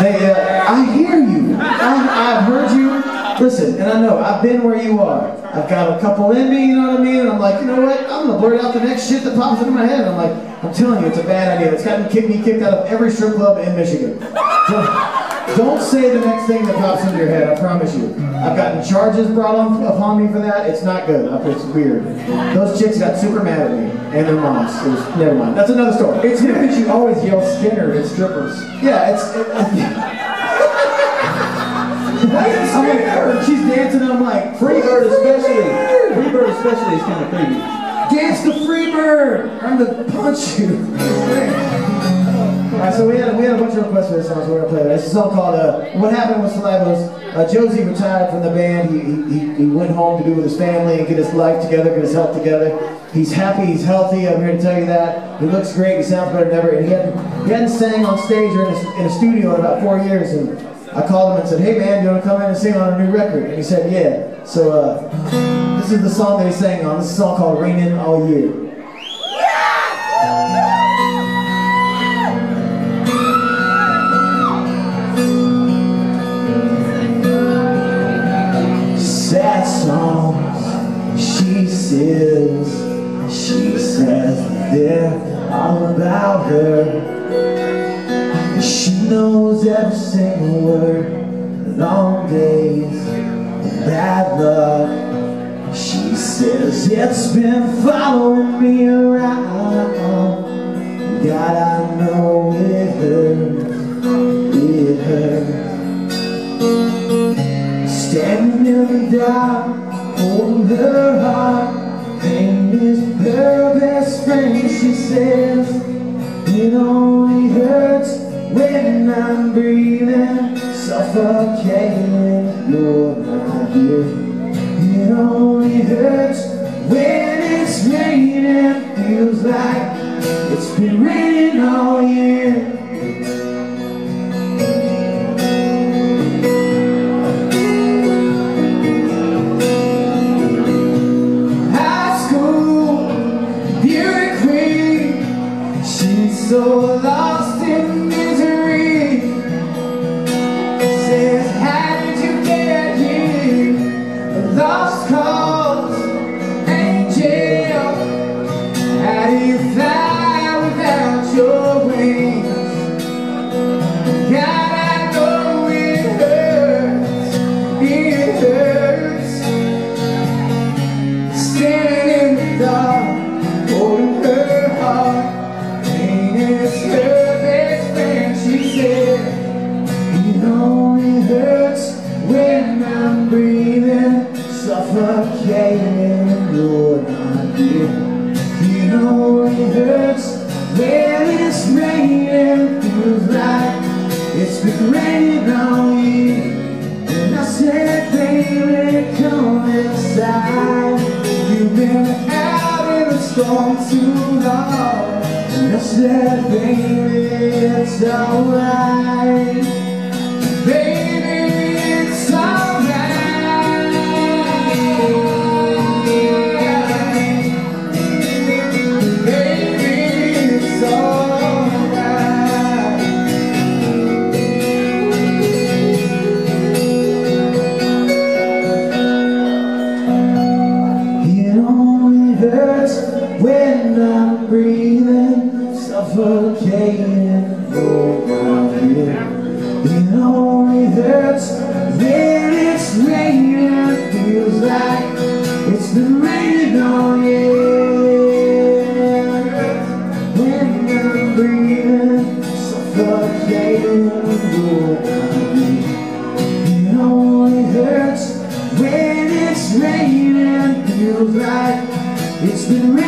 Hey, I hear you. I've heard you. Listen, and I know, I've been where you are. I've got a couple in me, you know what I mean? And I'm like, you know what? I'm going to blurt out the next shit that pops into my head. And I'm like, I'm telling you, it's a bad idea. It's gotten me kicked out of every strip club in Michigan. Don't say the next thing that pops into your head, I promise you. I've gotten charges brought upon me for that. It's not good. It's weird. Those chicks got super mad at me and their moms. Never mind. That's another story. It's him that you always yell Skinner at strippers. Yeah, I'm like, she's dancing and I'm like, Freebird especially. Freebird especially is kind of creepy. Dance the Freebird! I'm gonna punch you. Alright, so we had a bunch of requests for this song, so we're gonna play that. It's a song called What Happened with Salivos. Josie retired from the band. He went home to be with his family and get his life together, get his health together. He's happy, he's healthy, I'm here to tell you that. He looks great, he sounds better than ever, and he hadn't sang on stage or in a studio in about 4 years. And I called him and said, hey man, do you want to come in and sing on a new record? And he said, yeah. So this is the song that he sang on. This is a song called Rainin' All Year. Sad songs, she says they're all about her. She knows every single word. Long days, bad luck. She says it's been following me around. God, I know it hurts. It hurts. Standing in the dark, holding her heart. Pain is her best friend. She says it only hurts when I'm breathing, suffocating. You're not here. It only hurts when it's raining. Feels like it's been raining all year. So lost in misery. Says, how did you get here? A lost cause, angel. How do you fly without your wings? God, I know it hurts. It hurts. Standing in the dark, holding her heart. It's her best friend, she said. It only hurts when I'm breathing, suffocating. You're not here. It only hurts when it's raining. Feels like it's been raining all year. And I said, baby, come inside. You've been out in the storm too long. I said, baby, it's alright. Baby, it's alright. Baby, it's alright. It only hurts when I'm breathing, suffocating. Oh, here. It only hurts when it's raining. Feels like it's been raining all year. When I'm breathing, suffocating. Oh, it only hurts when it's raining. Feels like it's been raining.